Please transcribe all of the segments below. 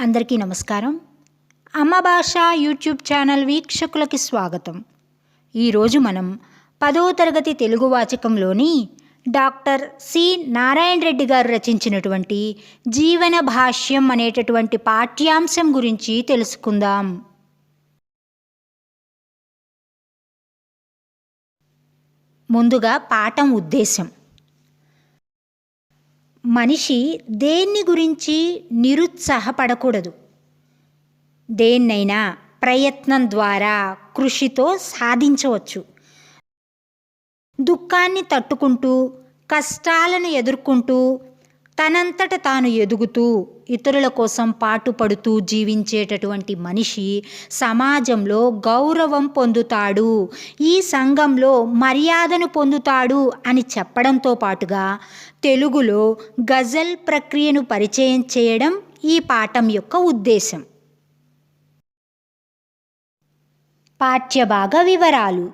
అందరికీ నమస్కారం. అమ్మ భాష యూట్యూబ్ ఛానల్ వీక్షకులకి స్వాగతం. ఈరోజు మనం 10వ తరగతి తెలుగు వాచకంలోని డాక్టర్ సి నారాయణ రెడ్డి గారు రచించినటువంటి జీవన భాష్యం అనేటటువంటి పాఠ్యాంశం గురించి తెలుసుకుందాం. ముందుగా పాఠం ఉద్దేశం. మనిషి దేన్ని గురించి నిరుత్సాహపడకూడదు. దేన్నైనా ప్రయత్నం ద్వారా కృషితో సాధించవచ్చు. దుఃఖాన్ని తట్టుకుంటూ కష్టాలను ఎదుర్కొంటూ తనంతట తాను ఎదుగుతూ ఇతరుల కోసం పాటుపడుతూ జీవించేటటువంటి మనిషి సమాజంలో గౌరవం పొందుతాడు, ఈ సంఘంలో మర్యాదను పొందుతాడు అని చెప్పడంతో పాటుగా తెలుగులో గజల్ ప్రక్రియను పరిచయం చేయడం ఈ పాఠం యొక్క ఉద్దేశం. పాఠ్యభాగ వివరాలు.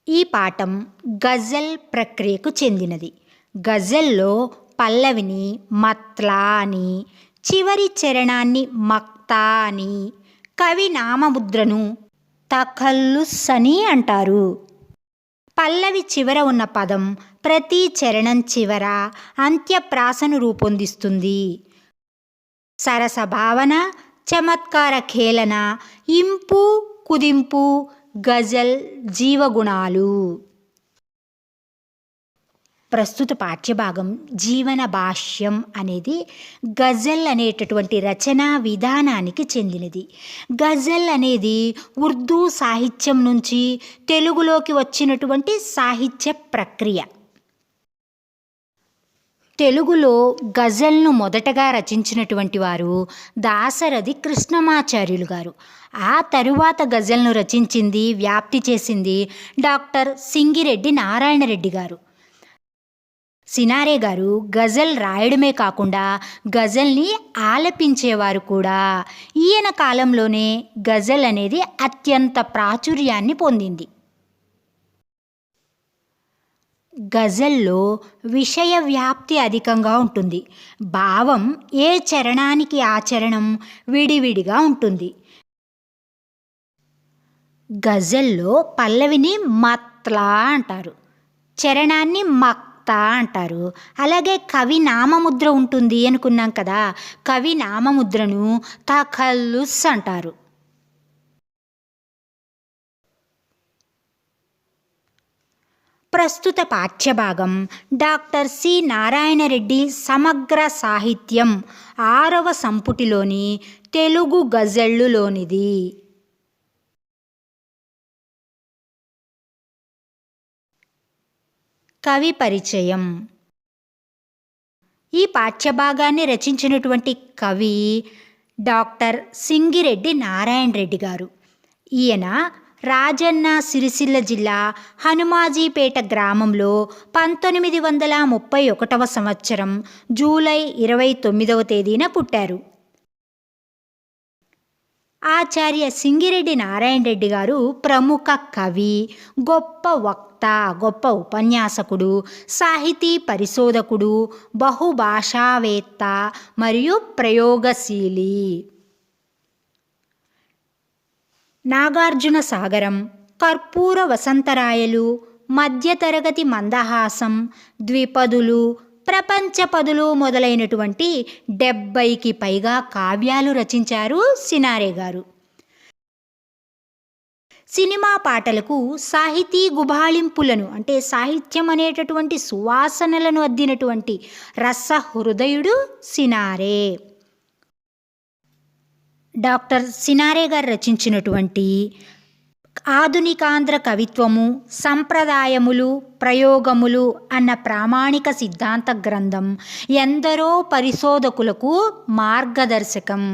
ఈ పాఠం గజల్ ప్రక్రియకు చెందినది. గజల్లో పల్లవిని మత్లా అని, చివరి చరణాన్ని మక్తా అని, కవి నామముద్రను తఖల్లుస్ అని అంటారు. పల్లవి చివర ఉన్న పదం ప్రతి చరణం చివర అంత్యప్రాసను రూపొందిస్తుంది. సరస భావన, చమత్కార ఖేళన, ఇంపు కుదింపు, గజల్ జీవగుణాలు. ప్రస్తుత పాఠ్యభాగం జీవన భాష్యం అనేది గజల్ అనేటటువంటి రచనా విధానానికి చెందినది. గజల్ అనేది ఉర్దూ సాహిత్యం నుంచి తెలుగులోకి వచ్చినటువంటి సాహిత్య ప్రక్రియ. తెలుగులో గజల్ను మొదటగా రచించినటువంటి వారు దాశరథి కృష్ణమాచార్యులు గారు. ఆ తరువాత గజల్ను రచించింది, వ్యాప్తి చేసింది డాక్టర్ సింగిరెడ్డి నారాయణ రెడ్డి గారు. సినారే గారు గజల్ రాయడమే కాకుండా గజల్ని ఆలపించేవారు కూడా. ఈయన కాలంలోనే గజల్ అనేది అత్యంత ప్రాచుర్యాన్ని పొందింది. గజల్లో విషయ వ్యాప్తి అధికంగా ఉంటుంది. భావం ఏ చరణానికి ఆ చరణం విడివిడిగా ఉంటుంది. గజల్లో పల్లవిని మత్లా అంటారు, చరణాన్ని మక్తా అంటారు. అలాగే కవి నామముద్ర ఉంటుంది అనుకున్నాం కదా, కవి నామముద్రను తఖల్లుస్ అంటారు. ప్రస్తుత పాఠ్యభాగం డాక్టర్ సి నారాయణ రెడ్డి సమగ్ర సాహిత్యం 6వ సంపుటిలోని తెలుగు గజళ్ళులోనిది. కవి పరిచయం. ఈ పాఠ్యభాగాన్ని రచించినటువంటి కవి డాక్టర్ సింగిరెడ్డి నారాయణ రెడ్డి గారు. ఈయన రాజన్న సిరిసిల్ల జిల్లా హనుమాజీపేట గ్రామంలో 1931వ సంవత్సరం జూలై 29వ తేదీన పుట్టారు. ఆచార్య సింగిరెడ్డి నారాయణ రెడ్డి గారు ప్రముఖ కవి, గొప్ప వక్త, గొప్ప ఉపన్యాసకుడు, సాహితీ పరిశోధకుడు, బహుభాషావేత్త మరియు ప్రయోగశీలి. నాగార్జున సాగరం, కర్పూర వసంతరాయలు, మధ్యతరగతి మందహాసం, ద్విపదులు, ప్రపంచపదులు మొదలైనటువంటి 70కి పైగా కావ్యాలు రచించారు సినారే గారు. సినిమా పాటలకు సాహితీ గుబాళింపులను అంటే సాహిత్యం అనేటటువంటి సువాసనలను అద్దినటువంటి రస హృదయుడు సినారే. డాక్టర్ సినారే గారు రచించినటువంటి ఆధునికాంధ్ర కవిత్వము, సంప్రదాయములు, ప్రయోగములు అన్న ప్రామాణిక సిద్ధాంత గ్రంథం ఎందరో పరిశోధకులకు మార్గదర్శకం.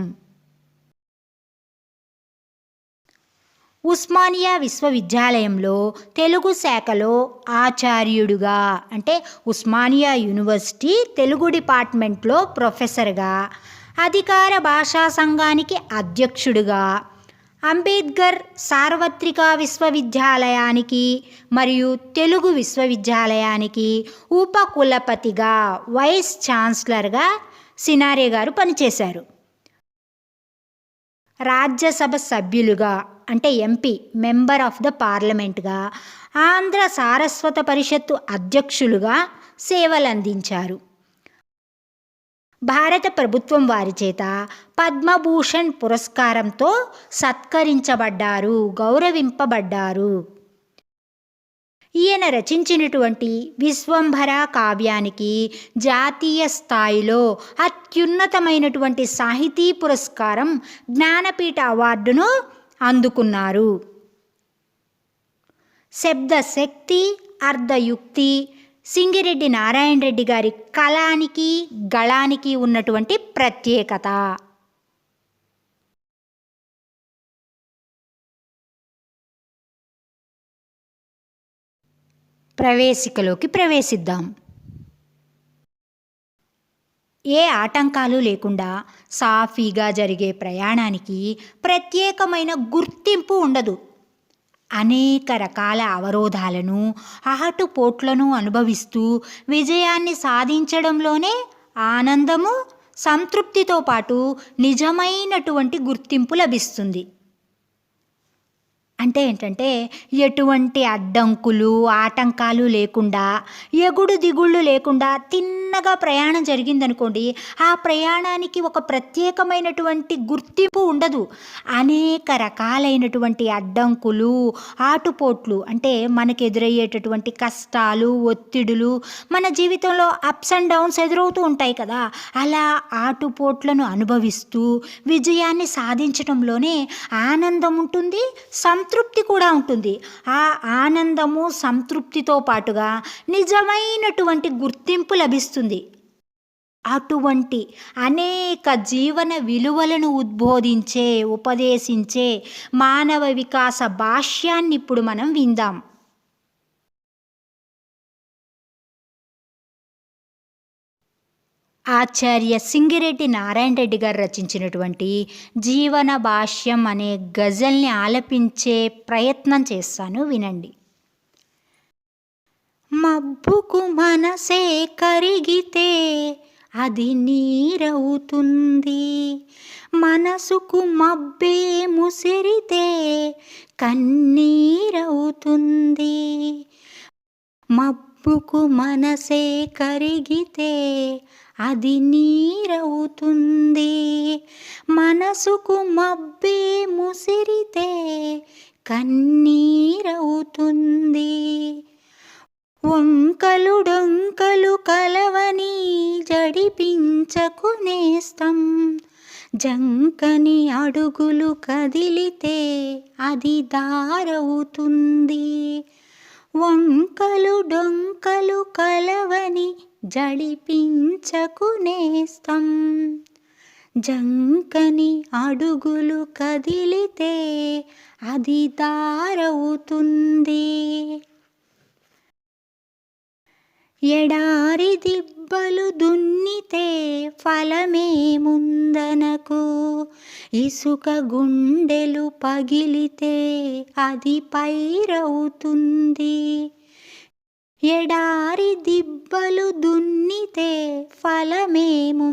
ఉస్మానియా విశ్వవిద్యాలయంలో తెలుగు శాఖలో ఆచార్యుడుగా అంటే ఉస్మానియా యూనివర్సిటీ తెలుగు డిపార్ట్మెంట్లో ప్రొఫెసర్గా, అధికార భాషా సంఘానికి అధ్యక్షుడుగా, అంబేద్కర్ సార్వత్రిక విశ్వవిద్యాలయానికి మరియు తెలుగు విశ్వవిద్యాలయానికి ఉపకులపతిగా, వైస్ ఛాన్సలర్గా సినారే గారు పనిచేశారు. రాజ్యసభ సభ్యులుగా అంటే ఎంపీ మెంబర్ ఆఫ్ ద పార్లమెంట్గా, ఆంధ్ర సారస్వత పరిషత్తు అధ్యక్షులుగా సేవలందించారు. భారత ప్రభుత్వం వారి చేత పద్మభూషణ్ పురస్కారంతో సత్కరించబడ్డారు, గౌరవింపబడ్డారు. ఈయన రచించినటువంటి విశ్వంభర కావ్యానికి జాతీయ స్థాయిలో అత్యున్నతమైనటువంటి సాహితీ పురస్కారం జ్ఞానపీఠ అవార్డును అందుకున్నారు. శబ్దశక్తి, అర్ధయుక్తి సింగిరెడ్డి నారాయణ రెడ్డి గారి కళానికి గళానికి ఉన్నటువంటి ప్రత్యేకత. ప్రవేశికలోకి ప్రవేశిద్దాం. ఏ ఆటంకాలు లేకుండా సాఫీగా జరిగే ప్రయాణానికి ప్రత్యేకమైన గుర్తింపు ఉండదు. అనేక రకాల అవరోధాలను, ఆటుపోట్లను అనుభవిస్తూ విజయాన్ని సాధించడంలోనే ఆనందము, సంతృప్తితో పాటు నిజమైనటువంటి గుర్తింపు లభిస్తుంది. అంటే ఏంటంటే ఎటువంటి అడ్డంకులు, ఆటంకాలు లేకుండా, ఎగుడు దిగుళ్ళు లేకుండా తిన్నగా ప్రయాణం జరిగిందనుకోండి, ఆ ప్రయాణానికి ఒక ప్రత్యేకమైనటువంటి గుర్తింపు ఉండదు. అనేక రకాలైనటువంటి అడ్డంకులు, ఆటుపోట్లు అంటే మనకు ఎదురయ్యేటటువంటి కష్టాలు, ఒత్తిడులు, మన జీవితంలో అప్స్ అండ్ డౌన్స్ ఎదురవుతూ ఉంటాయి కదా, అలా ఆటుపోట్లను అనుభవిస్తూ విజయాన్ని సాధించడంలోనే ఆనందం ఉంటుంది, సంతృప్తి కూడా ఉంటుంది. ఆ ఆనందము, సంతృప్తితో పాటుగా నిజమైనటువంటి గుర్తింపు లభిస్తుంది. అటువంటి అనేక జీవన విలువలను ఉద్బోధించే, ఉపదేశించే మానవ వికాస భాష్యాన్ని ఇప్పుడు మనం విందాం. ఆచార్య సింగిరెడ్డి నారాయణ రెడ్డి గారు రచించినటువంటి జీవన భాష్యం అనే గజల్ని ఆలపించే ప్రయత్నం చేస్తాను, వినండి. మబ్బుకు మనసే కరిగితే అది నీరవుతుంది, మనసుకు మబ్బే ముసిరితే కన్నీరవుతుంది. మబ్బుకు మనసే కరిగితే అది నీరవుతుంది, మనసుకు మబ్బే ముసిరితే కన్నీరవుతుంది. వంకలు డొంకలు కలవని జడిపించకునేస్తం, జంకని అడుగులు కదిలితే అది దారవుతుంది. వంకలు డొంకలు కలవని జడిపించకునేస్తం, జంకని అడుగులు కదిలితే అది దారవుతుంది. ఎడారి దిబ్బలు దున్నితే ఫలమేముందనకు, ఇసుక గుండెలు పగిలితే అది పైరవుతుంది. ఎడారి దిబ్బలు దున్నితే ఫలమేముందనకు,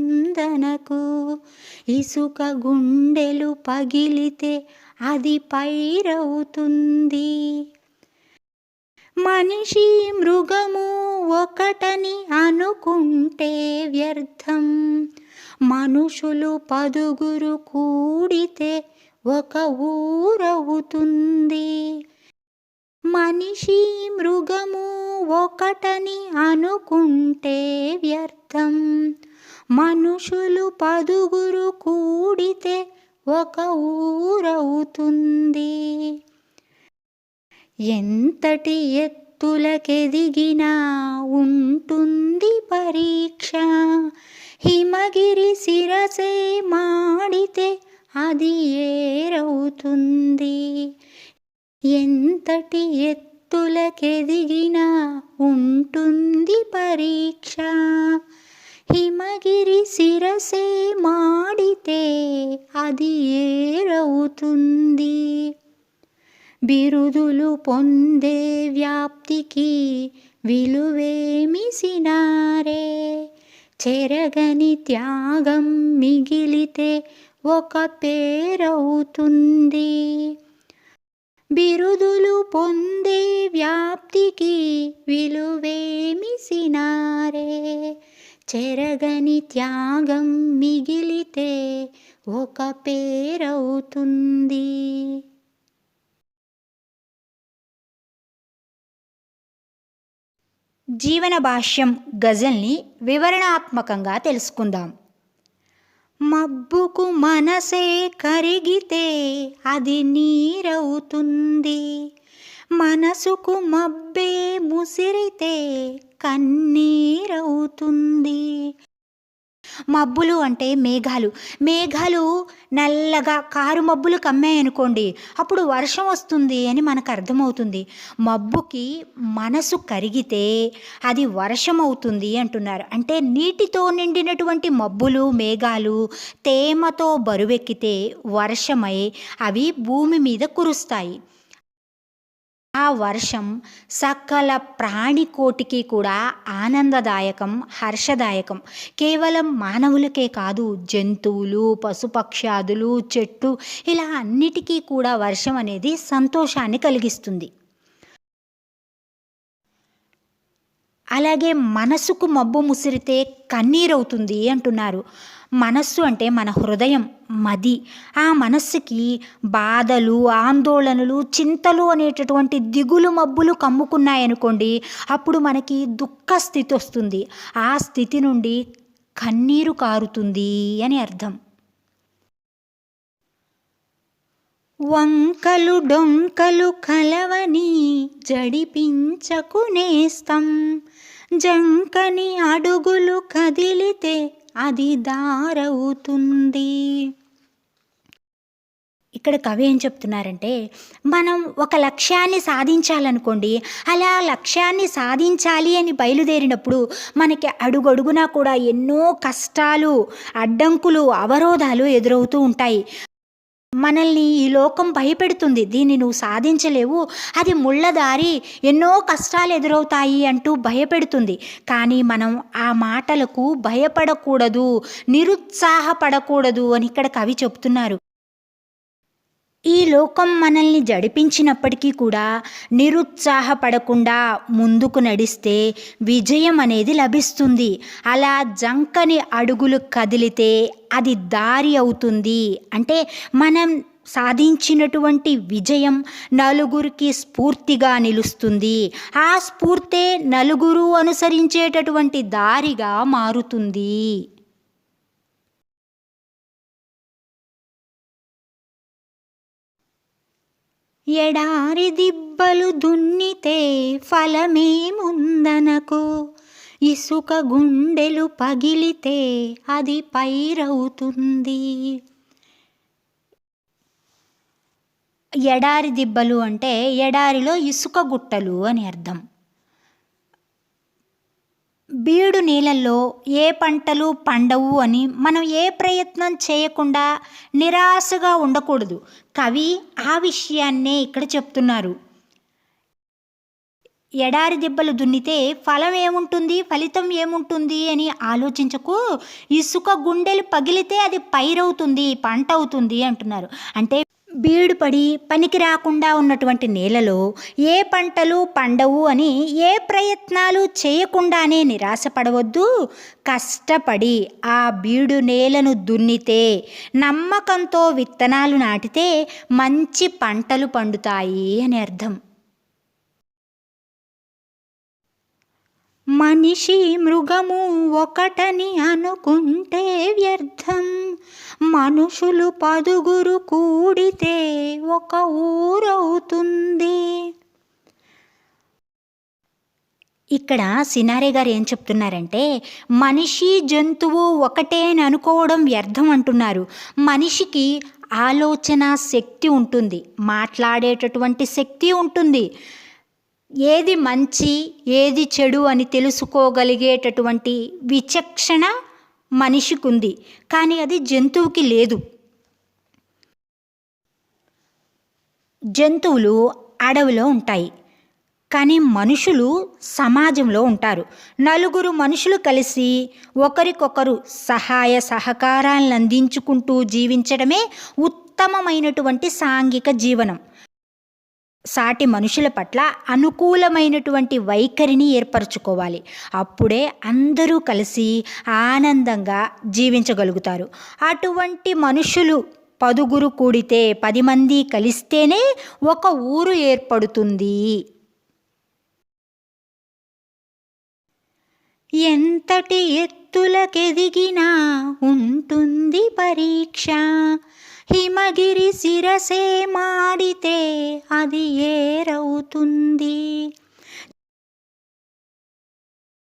ఇసుక గుండెలు పగిలితే అది పైరవుతుంది. మనిషి మృగము ఒకటని అనుకుంటే వ్యర్థం, మనుషులు 10 కూడితే ఒక ఊరవుతుంది. మనిషి మృగము ఒకటని అనుకుంటే వ్యర్థం, మనుషులు 10 కూడితే ఒక ఊరవుతుంది. ఎంతటి ఎత్తులకెదిగినా ఉంటుంది పరీక్ష, హిమగిరి శిరసే మాడితే అది ఏరవుతుంది. ఎంతటి ఎత్తులకెదిగినా ఉంటుంది పరీక్ష, హిమగిరి శిరసే మాడితే అది ఏరవుతుంది. బిరుదులు పొందే వ్యాప్తికి విలువేమి సినారే, చెరగని త్యాగం మిగిలితే ఒక పేరవుతుంది. బిరుదులు పొందే వ్యాప్తికి విలువేమి సినారే. చెరగని త్యాగం మిగిలితే ఒక పేరవుతుంది. జీవన భాష్యం గజల్ని వివరణాత్మకంగా తెలుసుకుందాం. మబ్బుకు మనసే కరిగితే అది నీరవుతుంది. మనసుకు మబ్బే ముసిరితే కన్నీరవుతుంది. మబ్బులు అంటే మేఘాలు నల్లగా కారు మబ్బులు కమ్మాయనుకోండి, అప్పుడు వర్షం వస్తుంది అని మనకు అర్థమవుతుంది. మబ్బుకి మనసు కరిగితే అది వర్షం అవుతుంది అంటున్నారు. అంటే నీటితో నిండినటువంటి మబ్బులు మేఘాలు తేమతో బరువెక్కితే వర్షమై అవి భూమి మీద కురుస్తాయి. ఆ వర్షం సకల ప్రాణికోటికి కూడా ఆనందదాయకం, హర్షదాయకం. కేవలం మానవులకే కాదు, జంతువులు, పశుపక్షాదులు, చెట్టు ఇలా అన్నిటికీ కూడా వర్షం అనేది సంతోషాన్ని కలిగిస్తుంది. అలాగే మనసుకు మబ్బు ముసిరితే కన్నీరవుతుంది అంటున్నారు. మనస్సు అంటే మన హృదయం, మది. ఆ మనస్సుకి బాధలు, ఆందోళనలు, చింతలు అనేటటువంటి దిగులు మబ్బులు కమ్ముకున్నాయనుకోండి, అప్పుడు మనకి దుఃఖ స్థితి వస్తుంది. ఆ స్థితి నుండి కన్నీరు కారుతుంది అని అర్థం. వంకలు డొంకలు కలవని జడిపించకునేస్తం. జంకని అడుగులు కదిలితే అది దారవుతుంది. ఇక్కడ కవి ఏం చెప్తున్నారంటే, మనం ఒక లక్ష్యాన్ని సాధించాలనుకోండి, అలా లక్ష్యాన్ని సాధించాలి అని బయలుదేరినప్పుడు మనకి అడుగడుగునా కూడా ఎన్నో కష్టాలు, అడ్డంకులు, అవరోధాలు ఎదురవుతూ ఉంటాయి. మనల్ని ఈ లోకం భయపెడుతుంది, దీన్ని నువ్వు సాధించలేవు, అది ముళ్ళదారి, ఎన్నో కష్టాలు ఎదురవుతాయి అంటూ భయపెడుతుంది. కానీ మనం ఆ మాటలకు భయపడకూడదు, నిరుత్సాహపడకూడదు అని ఇక్కడ కవి చెప్తున్నారు. ఈ లోకం మనల్ని జడిపించినప్పటికీ కూడా నిరుత్సాహపడకుండా ముందుకు నడిస్తే విజయం అనేది లభిస్తుంది. అలా జంకని అడుగులు కదిలితే అది దారి అవుతుంది. అంటే మనం సాధించినటువంటి విజయం నలుగురికి స్ఫూర్తిగా నిలుస్తుంది. ఆ స్ఫూర్తే నలుగురు అనుసరించేటటువంటి దారిగా మారుతుంది. ఎడారి దిబ్బలు దున్నితే ఫలమేముందనకు. ఇసుక గుండెలు పగిలితే అది పైరవుతుంది. ఎడారి దిబ్బలు అంటే ఎడారిలో ఇసుక గుట్టలు అని అర్థం. బీడు నీళ్ళల్లో ఏ పంటలు పండవు అని మనం ఏ ప్రయత్నం చేయకుండా నిరాశగా ఉండకూడదు. కవి ఆ విషయాన్నే ఇక్కడ చెప్తున్నారు. ఎడారి దిబ్బలు దున్నితే ఫలం ఏముంటుంది, ఫలితం ఏముంటుంది అని ఆలోచించకు. ఇసుక గుండెలు పగిలితే అది పైరవుతుంది, పంట అవుతుంది అంటున్నారు. అంటే బీడు పడి పనికి రాకుండా ఉన్నటువంటి నేలలో ఏ పంటలు పండవు అని ఏ ప్రయత్నాలు చేయకుండానే నిరాశపడవద్దు. కష్టపడి ఆ బీడు నేలను దున్నితే, నమ్మకంతో విత్తనాలు నాటితే మంచి పంటలు పండుతాయి అని అర్థం. మనిషి మృగము ఒకటని అనుకుంటే వ్యర్థం. మనుషులు 10 కూడితే ఒక ఊరవుతుంది. ఇక్కడ సినారే గారు ఏం చెప్తున్నారంటే, మనిషి జంతువు ఒకటే అని అనుకోవడం వ్యర్థం అంటున్నారు. మనిషికి ఆలోచన శక్తి ఉంటుంది, మాట్లాడేటటువంటి శక్తి ఉంటుంది. ఏది మంచి ఏది చెడు అని తెలుసుకోగలిగేటటువంటి విచక్షణ మనిషికి ఉంది, కానీ అది జంతువుకి లేదు. జంతువులు అడవిలో ఉంటాయి, కానీ మనుషులు సమాజంలో ఉంటారు. నలుగురు మనుషులు కలిసి ఒకరికొకరు సహాయ సహకారాలను అందించుకుంటూ జీవించడమే ఉత్తమమైనటువంటి సాంఘిక జీవనం. సాటి మనుషుల పట్ల అనుకూలమైనటువంటి వైఖరిని ఏర్పరచుకోవాలి. అప్పుడే అందరూ కలిసి ఆనందంగా జీవించగలుగుతారు. అటువంటి మనుషులు 10 కూడితే 10 మంది కలిస్తేనే ఒక ఊరు ఏర్పడుతుంది. ఎంతటి ఎత్తులకెదిగినా ఉంటుంది పరీక్ష, హిమగిరి శిరసే మాడితే అది ఏరవుతుంది.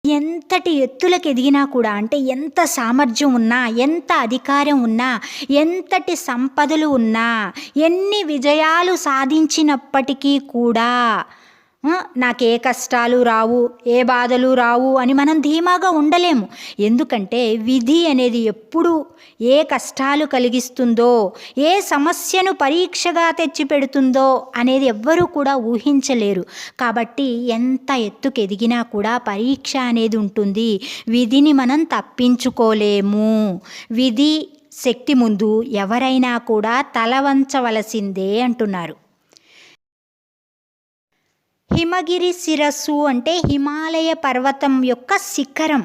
ఎంతటి ఎత్తులకు ఎదిగినా కూడా, అంటే ఎంత సామర్థ్యం ఉన్నా, ఎంత అధికారం ఉన్నా, ఎంతటి సంపదలు ఉన్నా, ఎన్ని విజయాలు సాధించినప్పటికీ కూడా నాకే కష్టాలు రావు, ఏ బాధలు రావు అని మనం ధీమాగా ఉండలేము. ఎందుకంటే విధి అనేది ఎప్పుడు ఏ కష్టాలు కలిగిస్తుందో, ఏ సమస్యను పరీక్షగా తెచ్చిపెడుతుందో అనేది ఎవ్వరూ కూడా ఊహించలేరు. కాబట్టి ఎంత ఎత్తుకు ఎదిగినా కూడా పరీక్ష అనేది ఉంటుంది. విధిని మనం తప్పించుకోలేము. విధి శక్తి ముందు ఎవరైనా కూడా తల వంచవలసిందే అంటున్నారు. హిమగిరి శిరస్సు అంటే హిమాలయ పర్వతం యొక్క శిఖరం.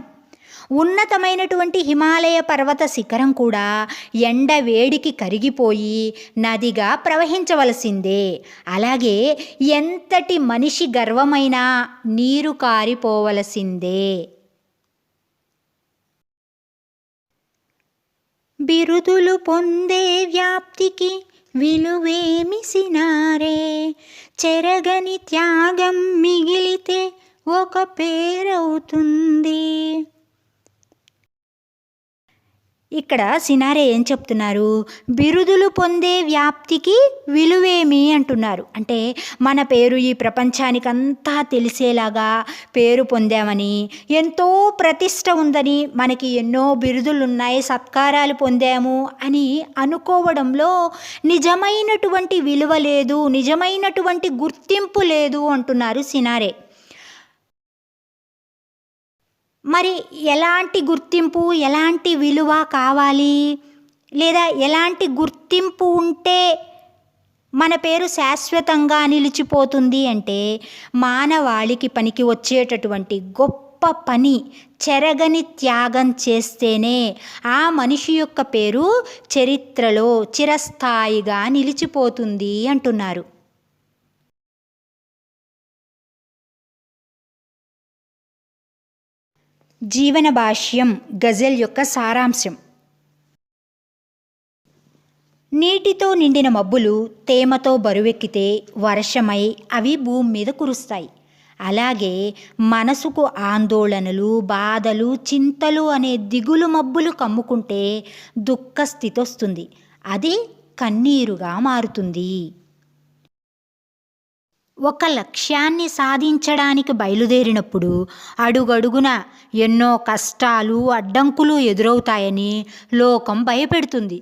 ఉన్నతమైనటువంటి హిమాలయ పర్వత శిఖరం కూడా ఎండ వేడికి కరిగిపోయి నదిగా ప్రవహించవలసిందే. అలాగే ఎంతటి మనిషి గర్వమైనా నీరు కారిపోవలసిందే. బిరుదులు పొందే వ్యాప్తికి విలువేమి సినారే, చెరగని త్యాగం మిగిలితే ఒక పేరవుతుంది. ఇక్కడ సినారే ఏం చెప్తున్నారు? బిరుదులు పొందే వ్యాప్తికి విలువేమి అంటున్నారు. అంటే మన పేరు ఈ ప్రపంచానికంతా తెలిసేలాగా పేరు పొందామని, ఎంతో ప్రతిష్ట ఉందని, మనకి ఎన్నో బిరుదులు ఉన్నాయి, సత్కారాలు పొందాము అని అనుకోవడంలో నిజమైనటువంటి విలువ లేదు, నిజమైనటువంటి గుర్తింపు లేదు అంటున్నారు సినారే. మరి ఎలాంటి గుర్తింపు, ఎలాంటి విలువ కావాలి, లేదా ఎలాంటి గుర్తింపు ఉంటే మన పేరు శాశ్వతంగా నిలిచిపోతుంది అంటే, మానవాళికి పనికి వచ్చేటటువంటి గొప్ప పని, చెరగని త్యాగం చేస్తేనే ఆ మనిషి యొక్క పేరు చరిత్రలో చిరస్థాయిగా నిలిచిపోతుంది అంటున్నారు. జీవన భాష్యం గజల్ యొక్క సారాంశం. నీటితో నిండిన మబ్బులు తేమతో బరువెక్కితే వర్షమై అవి భూమి మీద కురుస్తాయి. అలాగే మనసుకు ఆందోళనలు, బాధలు, చింతలు అనే దిగులు మబ్బులు కమ్ముకుంటే దుఃఖ స్థితి వస్తుంది. అది కన్నీరుగా మారుతుంది. ఒక లక్ష్యాన్ని సాధించడానికి బయలుదేరినప్పుడు అడుగడుగున ఎన్నో కష్టాలు, అడ్డంకులు ఎదురవుతాయని లోకం భయపెడుతుంది.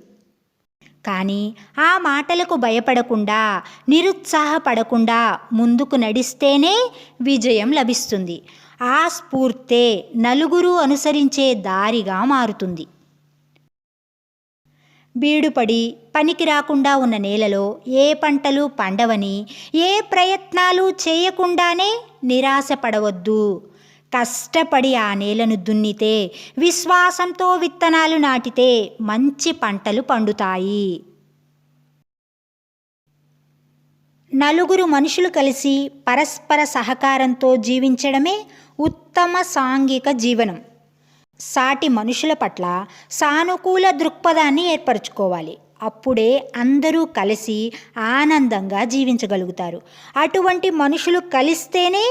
కానీ ఆ మాటలకు భయపడకుండా, నిరుత్సాహపడకుండా ముందుకు నడిస్తేనే విజయం లభిస్తుంది. ఆ స్ఫూర్తే నలుగురు అనుసరించే దారిగా మారుతుంది. బీడుపడి పనికి రాకుండా ఉన్న నేలలో ఏ పంటలు పండవని, ఏ ప్రయత్నాలు చేయకుండానే నిరాశపడవద్దు. కష్టపడి ఆ నేలను దున్నితే, విశ్వాసంతో విత్తనాలు నాటితే మంచి పంటలు పండుతాయి. నలుగురు మనుషులు కలిసి పరస్పర సహకారంతో జీవించడమే ఉత్తమ సాంఘిక జీవనం. సాటి మనుషుల పట్ల సానుకూల దృక్పథాన్ని ఏర్పరచుకోవాలి. అప్పుడే అందరూ కలిసి ఆనందంగా జీవించగలుగుతారు. అటువంటి మనుషులు కలిస్తేనే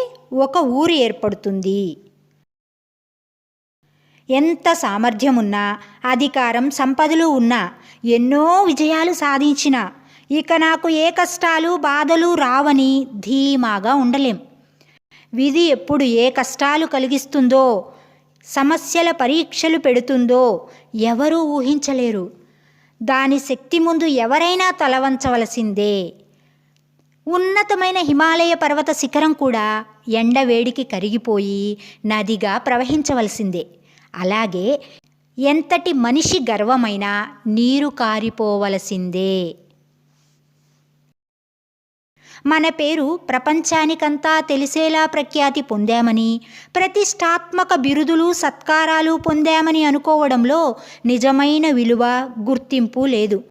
ఒక ఊరు ఏర్పడుతుంది. ఎంత సామర్థ్యం ఉన్నా, అధికారం, సంపదలు ఉన్నా, ఎన్నో విజయాలు సాధించినా ఇక నాకు ఏ కష్టాలు, బాధలు రావని ధీమాగా ఉండలేం. విధి ఎప్పుడు ఏ కష్టాలు కలిగిస్తుందో, సమస్యల పరీక్షలు పెడుతుందో ఎవరూ ఊహించలేరు. దాని శక్తి ముందు ఎవరైనా తలవంచవలసిందే. ఉన్నతమైన హిమాలయ పర్వత శిఖరం కూడా ఎండవేడికి కరిగిపోయి నదిగా ప్రవహించవలసిందే. అలాగే ఎంతటి మనిషి గర్వమైనా నీరు కారిపోవలసిందే. మన పేరు ప్రపంచానికంతా తెలిసేలా ప్రఖ్యాతి పొందామని, ప్రతిష్టాత్మక బిరుదులు సత్కారాలు పొందామని అనుకోవడంలో నిజమైన విలువ, గుర్తింపు లేదు.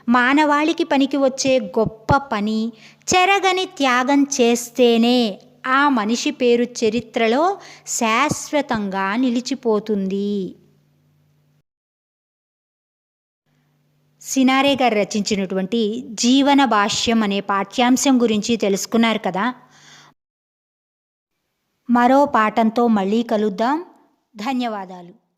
మానవాళికి పనికి వచ్చే గొప్ప పని, చెరగని త్యాగం చేస్తేనే ఆ మనిషి పేరు చరిత్రలో శాశ్వతంగా నిలిచిపోతుంది. సినారే గారు రచించినటువంటి జీవన భాష్యం అనే పాఠ్యాంశం గురించి తెలుసుకున్నారు కదా. మరో పాఠంతో మళ్ళీ కలుద్దాం. ధన్యవాదాలు.